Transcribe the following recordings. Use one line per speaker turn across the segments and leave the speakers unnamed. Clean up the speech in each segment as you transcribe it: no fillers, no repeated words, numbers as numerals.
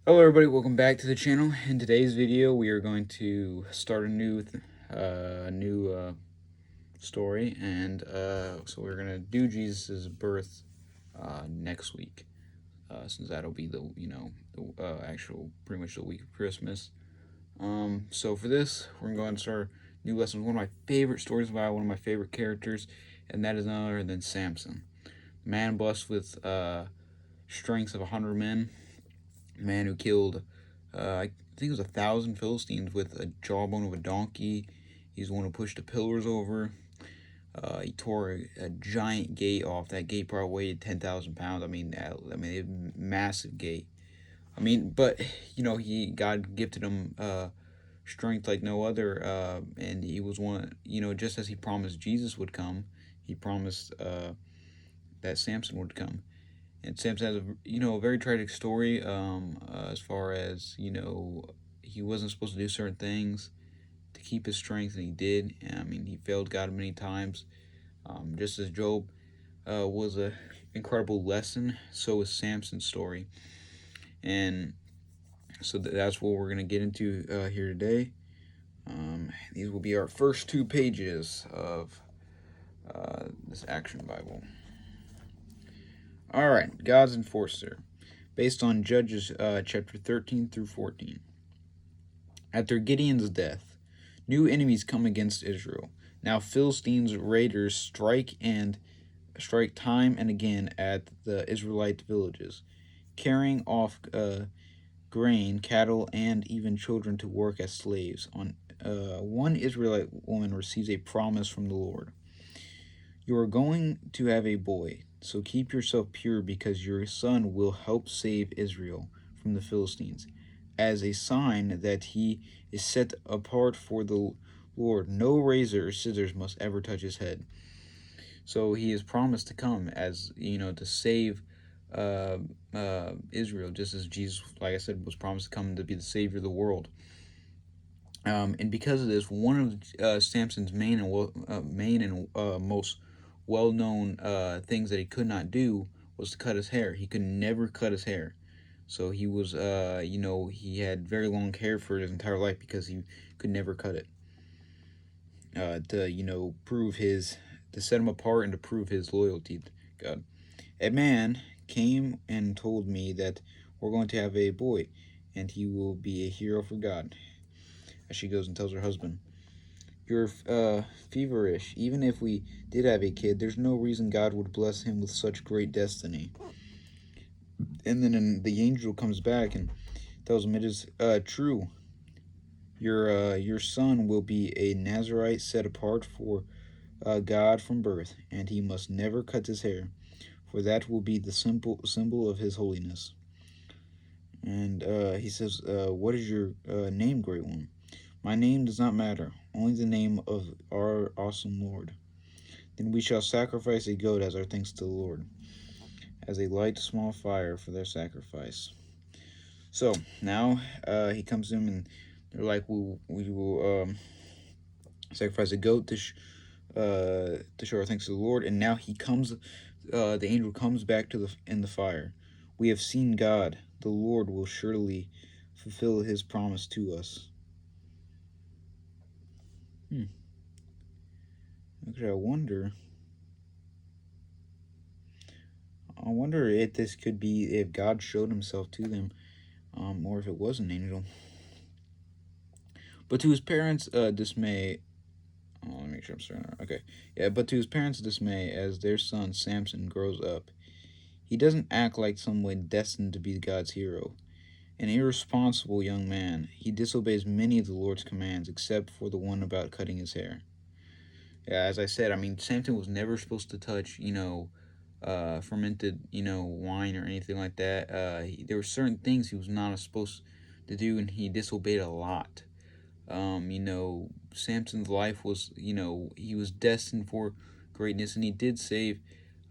Hello everybody, welcome back to the channel. In today's video we are going to start a new story, and so we're going to do Jesus' birth next week, since that'll be the actual pretty much the week of Christmas. So for this we're going to go and start a new lesson. One of my favorite stories about one of my favorite characters, and that is none other than Samson. Man blessed with strengths of 100 men, man who killed I think it was 1,000 Philistines with a jawbone of a donkey. He's the one who pushed the pillars over. He tore a giant gate off. That gate probably weighed 10,000 pounds. A massive gate. But God gifted him strength like no other, and he was one. Just as he promised Jesus would come, he promised that Samson would come. And Samson has a very tragic story, as far as he wasn't supposed to do certain things to keep his strength, and he did. He failed God many times. Just as Job was a incredible lesson, so is Samson's story. And so that's what we're gonna get into here today. These will be our first 2 pages of this action Bible. All right, God's enforcer, based on Judges chapter 13 through 14. After Gideon's death, new enemies come against Israel. Now Philistines' raiders strike time and again at the Israelite villages, carrying off grain, cattle, and even children to work as slaves. One Israelite woman receives a promise from the Lord. You are going to have a boy, so keep yourself pure, because your son will help save Israel from the Philistines. As a sign that he is set apart for the Lord, no razor or scissors must ever touch his head. So he is promised to come as, to save Israel, just as Jesus, like I said, was promised to come to be the savior of the world. And because of this, one of Samson's main and most well-known things that he could not do was to cut his hair. He could never cut his hair. So he was, he had very long hair for his entire life because he could never cut it. To set him apart and to prove his loyalty to God. A man came and told me that we're going to have a boy, and he will be a hero for God. As she goes and tells her husband, "You're feverish. Even if we did have a kid, there's no reason God would bless him with such great destiny." And then the angel comes back and tells him, "It is true. Your son will be a Nazarite set apart for God from birth, and he must never cut his hair, for that will be the symbol of his holiness." And he says, "What is your name, great one?" "My name does not matter, only the name of our awesome Lord." "Then we shall sacrifice a goat as our thanks to the Lord, as a light small fire for their sacrifice." So now he comes to him, and they're like, "We will sacrifice a goat to show our thanks to the Lord." And now the angel comes back in the fire. "We have seen God. The Lord will surely fulfill his promise to us." Actually, I wonder if this could be if God showed himself to them, or if it was an angel. But to his parents' dismay, let me make sure I'm starting. Okay, yeah. But to his parents' dismay, as their son Samson grows up, he doesn't act like someone destined to be God's hero. An irresponsible young man, he disobeys many of the Lord's commands, except for the one about cutting his hair. Yeah, as I said, Samson was never supposed to touch, fermented, wine or anything like that. There were certain things he was not supposed to do, and he disobeyed a lot. Samson's life was, he was destined for greatness, and he did save,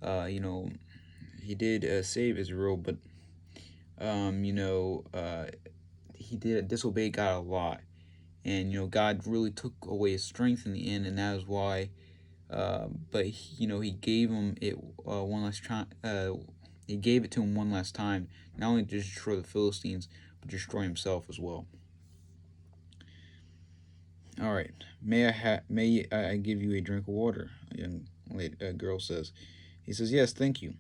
save Israel, but, he did disobey God a lot. And, God really took away his strength in the end, and that is why, but, he gave him it one last time. He gave it to him one last time, not only to destroy the Philistines, destroy himself as well. All right. May I give you a drink of water? A young girl says. He says, yes, thank you.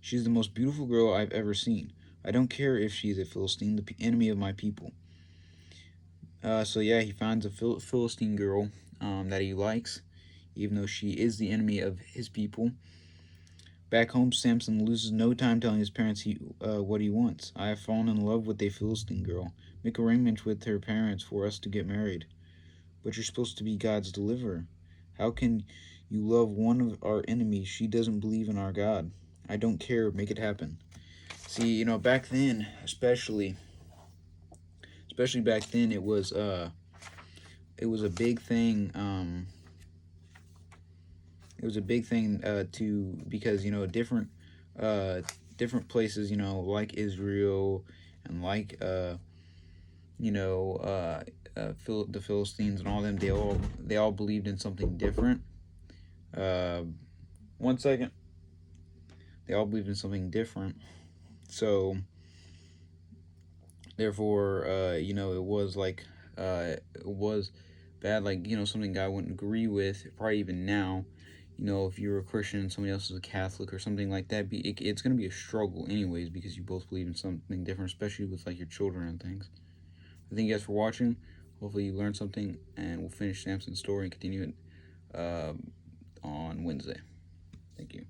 She's the most beautiful girl I've ever seen. I don't care if she's a Philistine, the enemy of my people. So yeah, he finds a Philistine girl that he likes, even though she is the enemy of his people. Back home, Samson loses no time telling his parents what he wants. I have fallen in love with a Philistine girl. Make arrangements with her parents for us to get married. But you're supposed to be God's deliverer. How can you love one of our enemies? She doesn't believe in our God. I don't care. Make it happen. See, back then, especially back then, it was a big thing. It was a big thing to because uh, different places, like Israel and like you know the Philistines and all them, they all believed in something different. Uh, One second, they all believed in something different. So therefore, it was like it was bad, like something God wouldn't agree with. Probably even now, if you're a Christian and somebody else is a Catholic or something like that, it's going to be a struggle anyways because you both believe in something different, especially with like your children and things. Thank you guys for watching. Hopefully you learned something, and we'll finish Samson's story and continue it on Wednesday. Thank you.